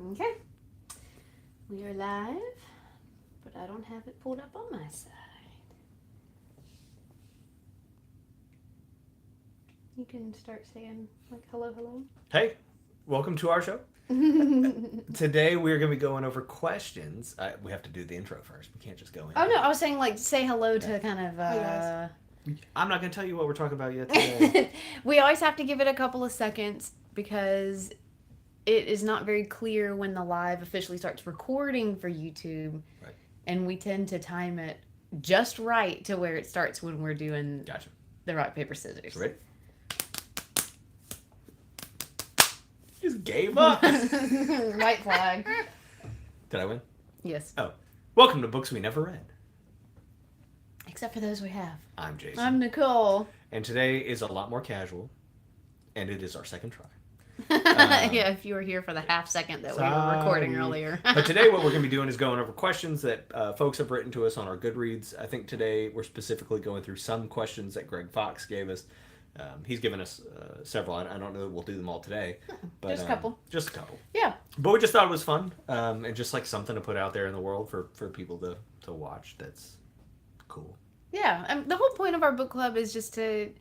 Okay. We are live, but I don't have it pulled up on my side. You can start saying, like, hello, hello. Hey, welcome to our show. Today we're going to be going over questions. We have to do the intro first. We can't just go in. Oh, no, I was saying, like, say hello to kind of, Hi, guys. I'm not going to tell you what we're talking about yet today. We always have to give it a couple of seconds because it is not very clear when the live officially starts recording for YouTube. Right. And we tend to time it just right to where it starts when we're doing Gotcha. the rock, paper, scissors. So ready? Just gave up. White flag. Did I win? Yes. Oh. Welcome to Books We Never Read. Except for those we have. I'm Jason. I'm Nicole. And today is a lot more casual, and it is our second try. Yeah, if you were here for the half second that we were recording earlier. But today what we're going to be doing is going over questions that folks have written to us on our Goodreads. I think today we're specifically going through some questions that Greg Fox gave us. He's given us several. I don't know that we'll do them all today. But, Just a couple. Just a couple. Yeah. But we just thought it was fun and just like something to put out there in the world for people to watch that's cool. Yeah. The whole point of our book club is just to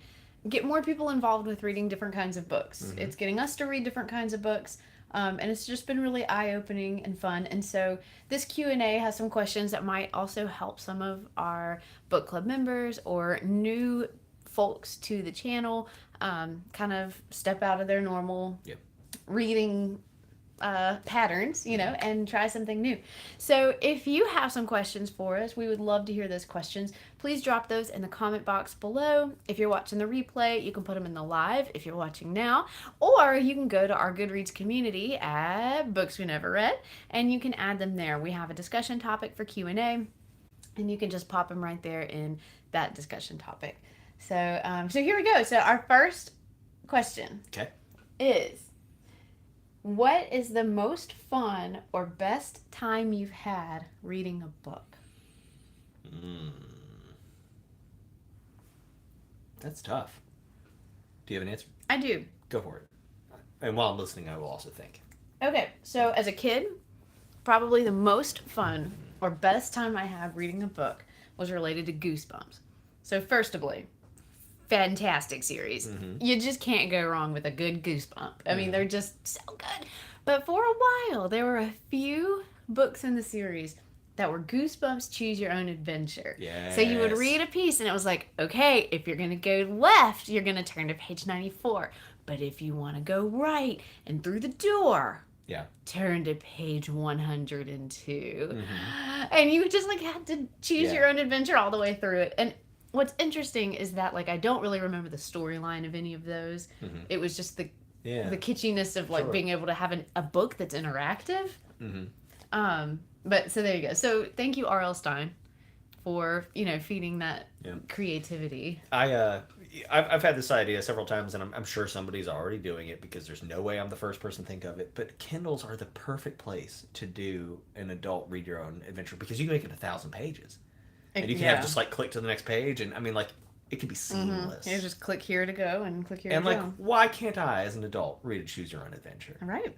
get more people involved with reading different kinds of books. Mm-hmm. It's getting us to read different kinds of books. And it's just been really eye-opening and fun. And so this Q&A has some questions that might also help some of our book club members or new folks to the channel kind of step out of their normal reading patterns, and try something new. So if you have some questions for us, we would love to hear those questions. Please drop those in the comment box below. If you're watching the replay, you can put them in the live if you're watching now, or you can go to our Goodreads community at Books We Never Read, and you can add them there. We have a discussion topic for Q&A, and you can just pop them right there in that discussion topic. So here we go. So our first question is, what is the most fun or best time you've had reading a book? That's tough. Do you have an answer? I do. Go for it. And while I'm listening, I will also think. Okay, so as a kid, probably the most fun or best time I had reading a book was related to Goosebumps. So first of all, fantastic series. Mm-hmm. You just can't go wrong with a good Goosebump. I mean, they're just so good. But for a while, there were a few books in the series that were Goosebumps Choose Your Own Adventure. Yes. So you would read a piece and it was like, okay, if you're going to go left, you're going to turn to page 94. But if you want to go right and through the door, turn to page 102. Mm-hmm. And you just had to choose your own adventure all the way through it. And what's interesting is that I don't really remember the storyline of any of those. Mm-hmm. It was just the kitschiness of being able to have a book that's interactive. Mm-hmm. But so there you go. So thank you, R.L. Stine, for feeding that creativity. I've had this idea several times, and I'm sure somebody's already doing it because there's no way I'm the first person to think of it. But Kindles are the perfect place to do an adult read your own adventure because you can make it 1,000 pages. And you can have just click to the next page, and I mean it can be seamless. You just click here to go and click here to go. And why can't I, as an adult, read a Choose Your Own Adventure? All right.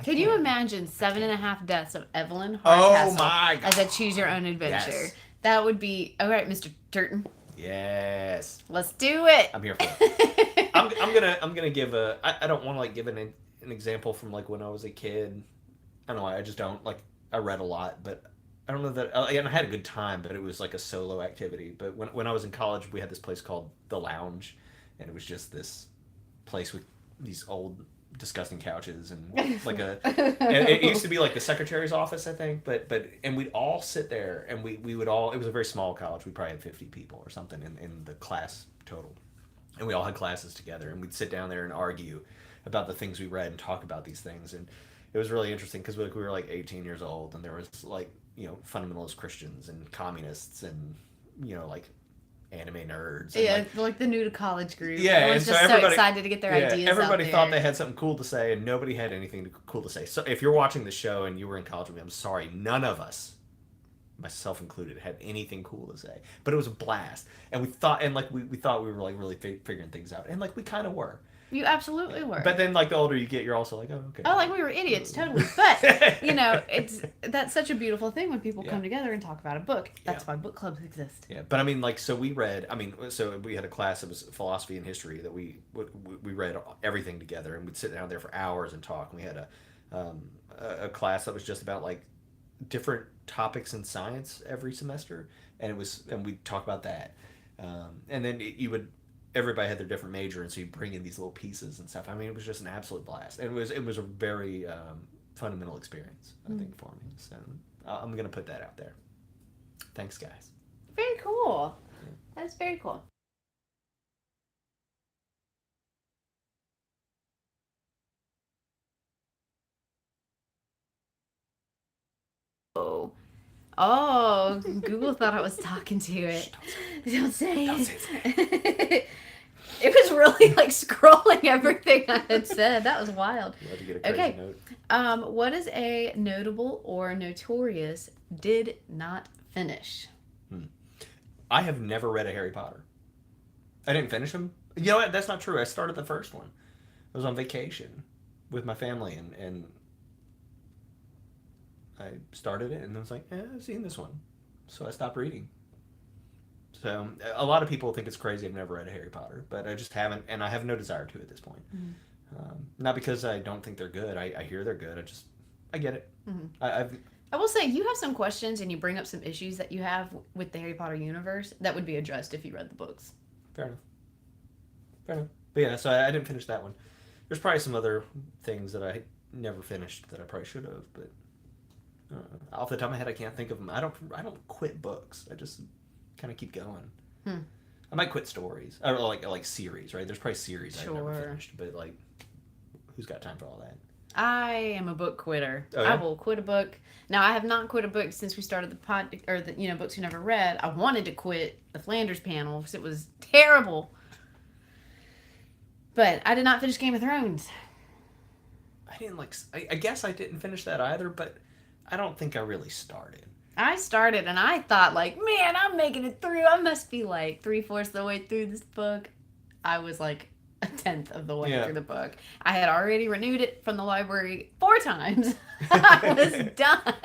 Could you imagine 7.5 Deaths of Evelyn Hardcastle as a Choose Your Own Adventure? Yes. That would be all right, Mr. Turton. Yes. Let's do it. I'm here for it. I'm gonna give I don't want to give an example from when I was a kid. I don't know. I just don't I read a lot, but I don't know that, and I had a good time, but it was a solo activity. But when I was in college, we had this place called The Lounge, and it was just this place with these old disgusting couches and and it used to be the secretary's office, I think, and we'd all sit there, and we would all, it was a very small college, we probably had 50 people or something in the class total, and we all had classes together, and we'd sit down there and argue about the things we read and talk about these things. And it was really interesting because we were 18 years old, and there was fundamentalist Christians and communists and anime nerds. And the new to college group. Yeah, everyone's just so excited to get their ideas everybody out there. thought they had something cool to say, and nobody had anything cool to say. So if you're watching the show and you were in college with me, I'm sorry, none of us, myself included, had anything cool to say. But it was a blast, and we thought, we thought we were really figuring things out, and we kind of were. You absolutely were. But then, like, the older you get, you're also like, oh, okay. Oh, like we were idiots, totally. But that's such a beautiful thing when people come together and talk about a book. That's why book clubs exist. Yeah, but I mean, like, so we read. I mean, so we had a class that was philosophy and history that we read everything together, and we'd sit down there for hours and talk. And we had a class that was just about like different topics in science every semester, and we'd talk about that. And then you would everybody had their different major, and so you bring in these little pieces and stuff. I mean, it was just an absolute blast, and it was a very fundamental experience, I think, for me. So I'm gonna put that out there. Thanks, guys. Very cool. That's very cool. Oh, Google thought I was talking to it. Don't say it. It was really like scrolling everything I had said. That was wild. You had to get a crazy note. What is a notable or notorious did not finish? I have never read a Harry Potter. I didn't finish them. You know what? That's not true. I started the first one. I was on vacation with my family, and I started it, and I was like, I've seen this one. So I stopped reading. So a lot of people think it's crazy I've never read a Harry Potter, but I just haven't, and I have no desire to at this point. Not because I don't think they're good. I hear they're good. I get it. I will say, you have some questions, and you bring up some issues that you have with the Harry Potter universe that would be addressed if you read the books. Fair enough. But yeah, so I didn't finish that one. There's probably some other things that I never finished that I probably should have, but off the top of my head, I can't think of them. I don't quit books. I just kind of keep going. I might quit stories or like series, right? There's probably series I've never finished, but like, who's got time for all that? I am a book quitter. Oh, yeah? I will quit a book. Now, I have not quit a book since we started the books you never read. I wanted to quit the Flanders panel because it was terrible. But I did not finish Game of Thrones. I guess I didn't finish that either, but I don't think I really started. I started and I thought, like, man, I'm making it through. I must be like 3/4 of the way through this book. I was like 1/10 of the way through the book. I had already renewed it from the library 4 times. I was done.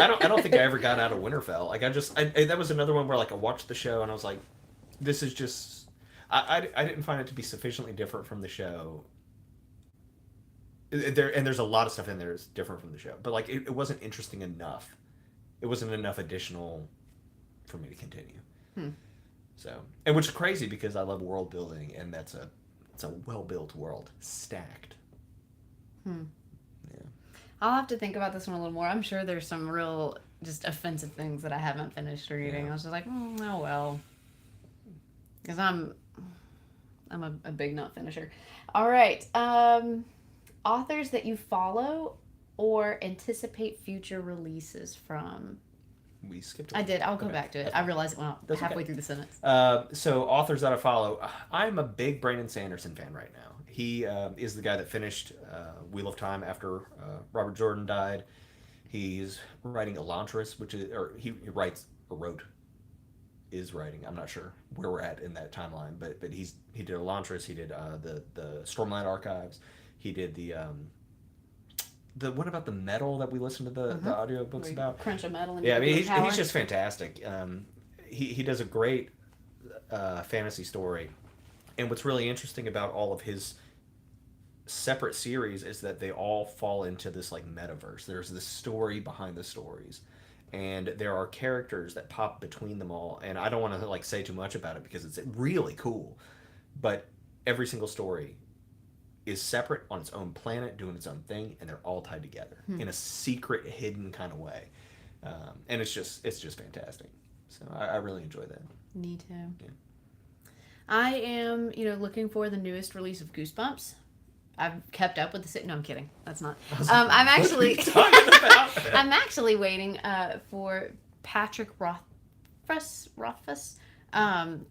I don't think I ever got out of Winterfell. Like, that was another one where like I watched the show and I was like, this is just, I didn't find it to be sufficiently different from the show. There's a lot of stuff in there that's different from the show, but like it wasn't interesting enough. It wasn't enough additional for me to continue. So, and which is crazy because I love world building, and it's a well-built world, stacked. Yeah. I'll have to think about this one a little more. I'm sure there's some real just offensive things that I haven't finished reading. I was just like, oh well, because I'm a big not finisher. All right, authors that you follow or anticipate future releases from. We skipped I did. I'll go back to it. I realized it went out halfway through the sentence. So authors that I follow, I'm a big Brandon Sanderson fan right now. He is the guy that finished Wheel of Time after Robert Jordan died. He's writing Elantris, he is writing. I'm not sure where we're at in that timeline, but he did Elantris. He did the Stormlight Archives. He did the what about the metal that we listened to the audiobooks about? Crunch of metal. And yeah, I mean, he's just fantastic. He does a great fantasy story, and what's really interesting about all of his separate series is that they all fall into this like metaverse. There's this story behind the stories, and there are characters that pop between them all. And I don't want to like say too much about it because it's really cool, but every single story is separate on its own planet, doing its own thing, and they're all tied together in a secret, hidden kind of way. And it's just fantastic. So I really enjoy that. Me too. Yeah. I am, looking for the newest release of Goosebumps. I've kept up with the. No, I'm kidding. That's not. I'm actually. I'm actually waiting for Patrick Rothfuss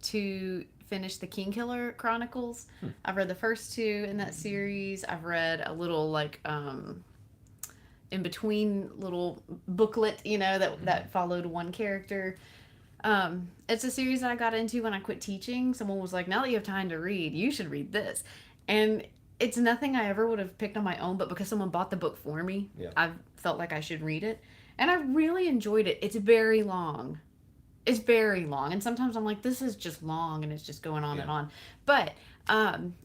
to finish the Kingkiller Chronicles. I've read the first 2 in that series. I've read a little like in between little booklet, that followed one character. It's a series that I got into when I quit teaching. Someone was like, now that you have time to read, you should read this. And it's nothing I ever would have picked on my own, but because someone bought the book for me, Yeah. I felt like I should read it. And I really enjoyed it. It's very long. It's very long, and sometimes I'm like, this is just long, and it's just going on Yeah. and on. But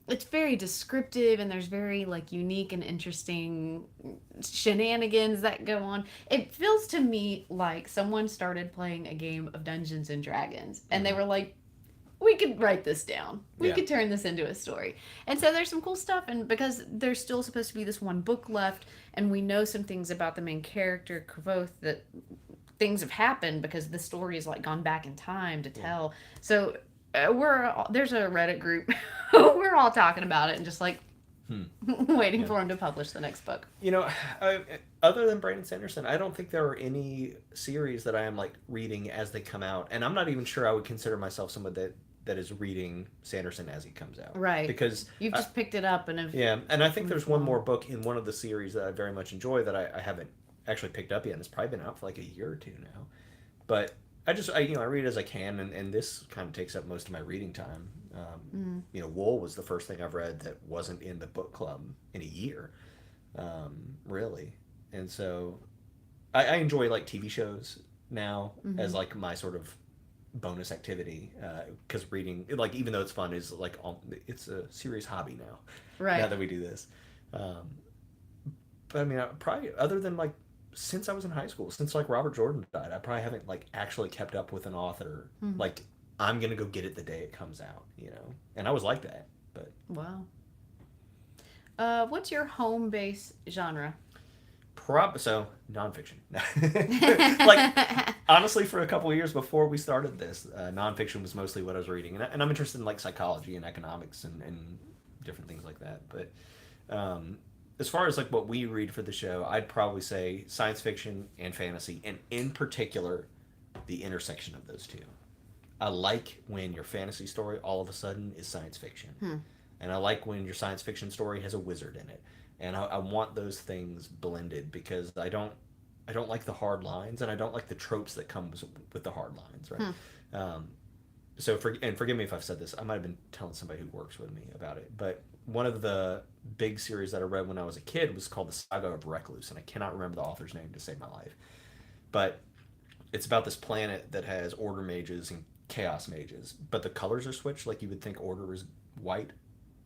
it's very descriptive, and there's very like unique and interesting shenanigans that go on. It feels to me like someone started playing a game of Dungeons and Dragons, and they Mhm. were like, we could write this down. We Yeah. could turn this into a story. And so there's some cool stuff. And because there's still supposed to be this one book left, and we know some things about the main character, Kvoth, that things have happened because the story is like gone back in time to Yeah. tell. So there's a Reddit group. We're all talking about it and just like waiting Yeah. for him to publish the next book. You know, other than Brandon Sanderson, I don't think there are any series that I am like reading as they come out, and I'm not even sure I would consider myself someone that is reading Sanderson as he comes out. Right. Because You've just picked it up and have. yeah, and I think there's one along. more book in one of the series that I very much enjoy that I haven't actually picked up yet, and it's probably been out for like a year or two now. But I read as I can, and this kind of takes up most of my reading time. Wool was the first thing I've read that wasn't in the book club in a year, really. And so I enjoy like TV shows now as like my sort of bonus activity because reading, like, even though it's fun, is like it's a serious hobby now. Right. Now that we do this, but I mean, I probably other than like since I was in high school, since like Robert Jordan died, I probably haven't like actually kept up with an author. Like, I'm gonna go get it the day it comes out, and I was like that. But Wow. What's your home base genre? so nonfiction. Like, honestly, for a couple of years before we started this, nonfiction was mostly what I was reading, and I'm interested in like psychology and economics and different things like that. But as far as like what we read for the show, I'd probably say science fiction and fantasy, and in particular, the intersection of those two. I like when your fantasy story all of a sudden is science fiction, and I like when your science fiction story has a wizard in it, and I want those things blended because I don't like the hard lines, and I don't like the tropes that comes with the hard lines, right? So forgive me if I've said this. I might have been telling somebody who works with me about it, but one of the big series that I read when I was a kid was called The Saga of Recluse, and I cannot remember the author's name to save my life. But it's about this planet that has order mages and chaos mages, but the colors are switched. Like, you would think order is white,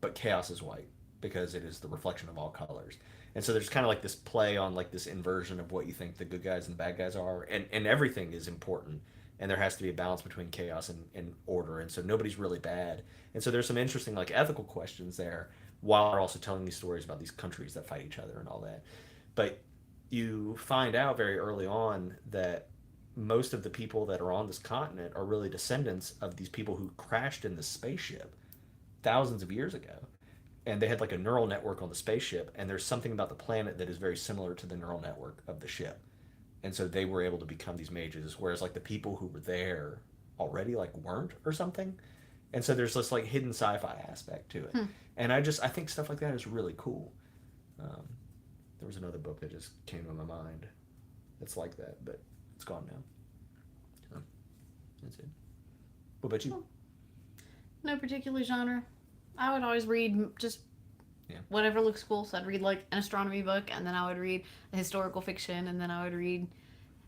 but chaos is white because it is the reflection of all colors. And so there's kind of like this play on like this inversion of what you think the good guys and the bad guys are, and everything is important, and there has to be a balance between chaos and order, and so nobody's really bad. And so there's some interesting like ethical questions there, while they're also telling these stories about these countries that fight each other and all that. But you find out very early on that most of the people that are on this continent are really descendants of these people who crashed in the spaceship thousands of years ago, and they had like a neural network on the spaceship, and there's something about the planet that is very similar to the neural network of the ship, and so they were able to become these mages, whereas like the people who were there already like weren't, or something. And so there's this like hidden sci-fi aspect to it, and I think stuff like that is really cool. There was another book that just came to my mind that's like that, but it's gone now. So that's it. What about you? No particular genre. I would always read just Yeah. whatever looks cool. So I'd read like an astronomy book, and then I would read a historical fiction, and then I would read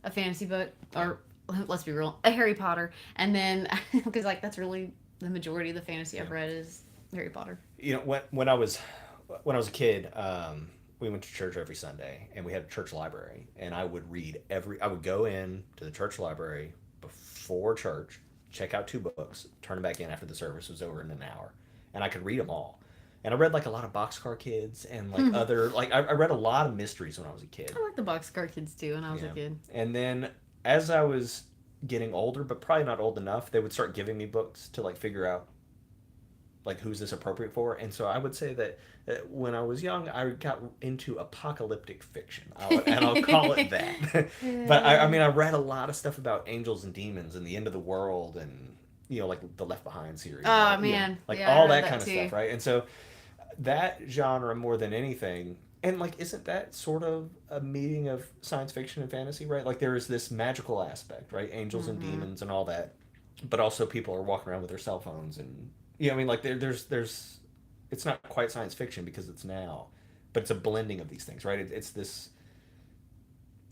a fantasy book, or let's be real, a Harry Potter, and then because like that's really the majority of the fantasy I've read is Harry Potter. When I was a kid, we went to church every Sunday, and we had a church library, and I would go in to the church library before church, check out 2 books, turn them back in after the service was over in an hour, and I could read them all. And I read like a lot of Boxcar Kids and like other like I read a lot of mysteries when I was a kid. I like the Boxcar Kids too when I was a kid. And then as I was getting older, but probably not old enough, they would start giving me books to like figure out like who's this appropriate for. And so I would say that when I was young, I got into apocalyptic fiction, and I'll call it that. But I mean, I read a lot of stuff about angels and demons and the end of the world, and like the Left Behind series. Oh man, like yeah, all I read that kind of too. stuff, right? And so that genre more than anything. And like, isn't that sort of a meeting of science fiction and fantasy, right? Like, there is this magical aspect, right? Angels and demons and all that, but also people are walking around with their cell phones, and I mean, like there's it's not quite science fiction because it's now, but it's a blending of these things, right? It's this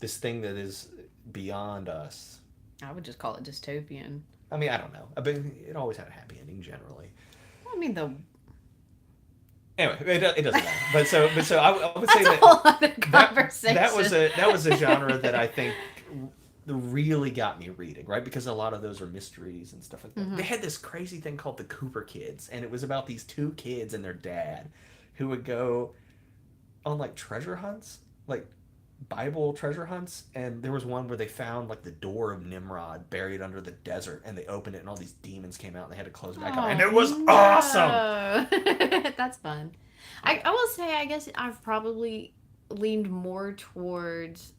thing that is beyond us. I would just call it dystopian. I mean, I don't know. I mean, it always had a happy ending generally. Well, I mean, Anyway, it doesn't matter. But so I would say that's a whole other conversation. That was a genre that I think really got me reading, right? Because a lot of those are mysteries and stuff like that. Mm-hmm. They had this crazy thing called the Cooper Kids, and it was about these two kids and their dad who would go on like treasure hunts, like Bible treasure hunts, and there was one where they found like the door of Nimrod buried under the desert, and they opened it, and all these demons came out, and they had to close it back up, and it was awesome. That's fun. I will say, I guess I've probably leaned more towards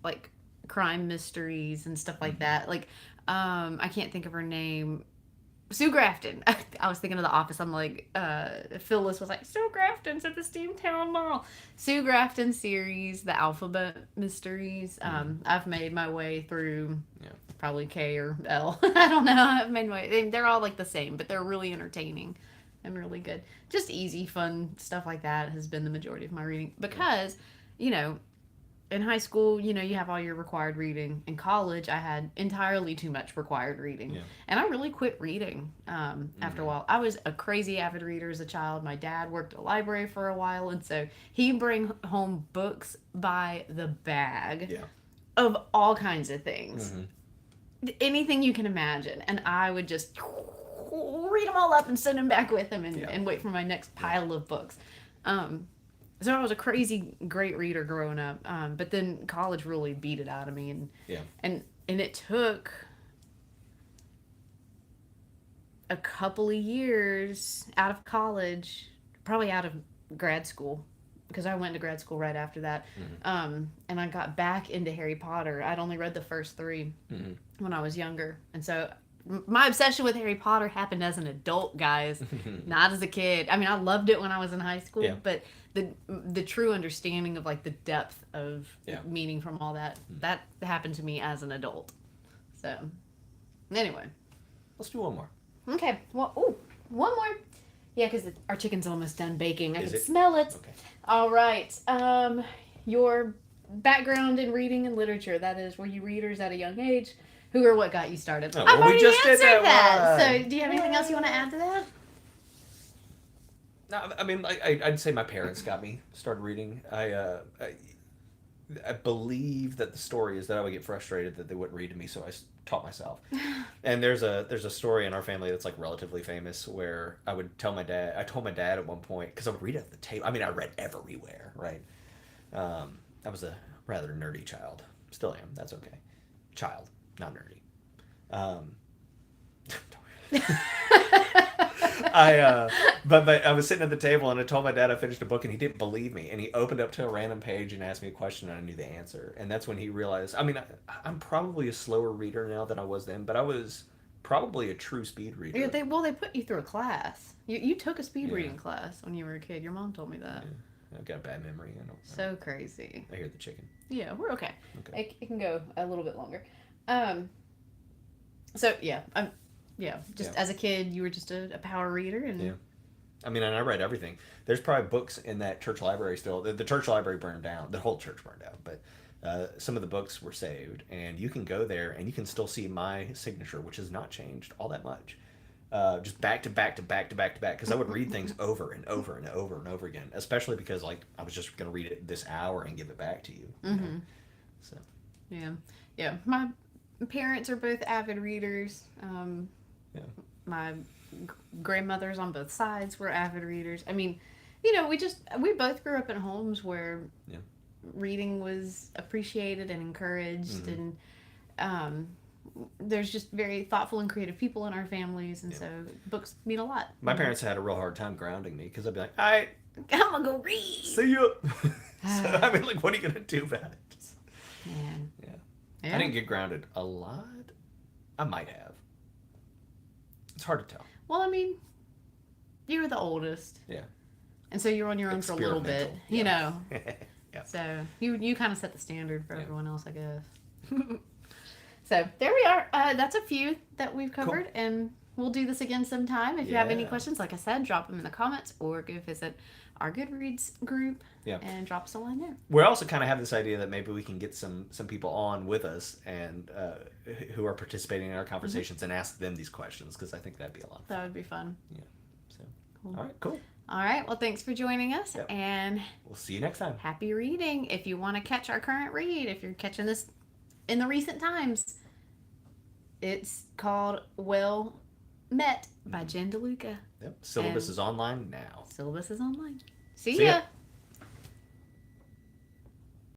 like crime mysteries and stuff like that. Like, I can't think of her name. Sue Grafton. I was thinking of The Office. I'm like, Phyllis was like, Sue Grafton's at the Steamtown Mall. Sue Grafton series, the Alphabet Mysteries. I've made my way through probably K or L. I don't know. I've made my way. They're all like the same, but they're really entertaining and really good. Just easy, fun stuff like that has been the majority of my reading because, you know, in high school, you know, you have all your required reading. In college, I had entirely too much required reading. Yeah. And I really quit reading after a while. I was a crazy avid reader as a child. My dad worked at a library for a while, and so he'd bring home books by the bag of all kinds of things. Anything you can imagine. And I would just read them all up and send them back with him and wait for my next pile of books. So I was a crazy great reader growing up, but then college really beat it out of me, and it took a couple of years out of college, probably out of grad school, because I went to grad school right after that, and I got back into Harry Potter. I'd only read the first 3 when I was younger, and so my obsession with Harry Potter happened as an adult, guys, not as a kid. I mean, I loved it when I was in high school, but the true understanding of like the depth of meaning from all that happened to me as an adult. So anyway, let's do one more. Okay. Well, one more. Yeah, because our chicken's almost done baking. I can smell it. Okay. All right. Your background in reading and literature. That is, were you readers at a young age? Who or what got you started? Oh, I've well, already answered that. One. So, do you have anything else you want to add to that? No, I mean, I'd say my parents got me started reading. I believe that the story is that I would get frustrated that they wouldn't read to me, so I taught myself. And there's a story in our family that's like relatively famous where I would tell my dad. I told my dad at one point because I would read at the table. I mean, I read everywhere, right? I was a rather nerdy child. Still am. That's okay. Child. Not nerdy. But I was sitting at the table and I told my dad I finished a book and he didn't believe me, and he opened up to a random page and asked me a question and I knew the answer, and that's when he realized. I mean, I'm probably a slower reader now than I was then, but I was probably a true speed reader. Yeah, they put you through a class. You took a speed reading class when you were a kid. Your mom told me that. Yeah. I've got a bad memory. So crazy. I hear the chicken. Yeah, we're okay. It can go a little bit longer. So just as a kid, you were just a power reader, and I mean, and I read everything. There's probably books in that church library still. The church library burned down. The whole church burned down, but some of the books were saved, and you can go there and you can still see my signature, which has not changed all that much. Just back to back to back to back to back, because I would read things over and over and over and over again, especially because like I was just going to read it this hour and give it back to you. You know? So yeah. My parents are both avid readers. My grandmothers on both sides were avid readers. I mean, you know, we both grew up in homes where reading was appreciated and encouraged, and there's just very thoughtful and creative people in our families, and so books mean a lot. My parents had a real hard time grounding me because I'd be like, all right, I'm gonna go read. See you. So, I mean, like, what are you gonna do about it? Man. Yeah. I didn't get grounded a lot. I might have. It's hard to tell. Well, I mean, you were the oldest. Yeah. And so you were on your own for a little bit, you know. Yeah. So you kind of set the standard for everyone else, I guess. So there we are. That's a few that we've covered, and we'll do this again sometime. If you have any Yeah. questions, like I said, drop them in the comments or go visit our Goodreads group and drop us a line there. We also kind of have this idea that maybe we can get some people on with us and who are participating in our conversations and ask them these questions, because I think that'd be a lot of fun. That would be fun. Yeah. So, all right, cool. All right. Well, thanks for joining us, and we'll see you next time. Happy reading. If you want to catch our current read, if you're catching this in the recent times, it's called Well Met by Jen DeLuca. Yep. Syllabus is online now. Syllabus is online. See ya.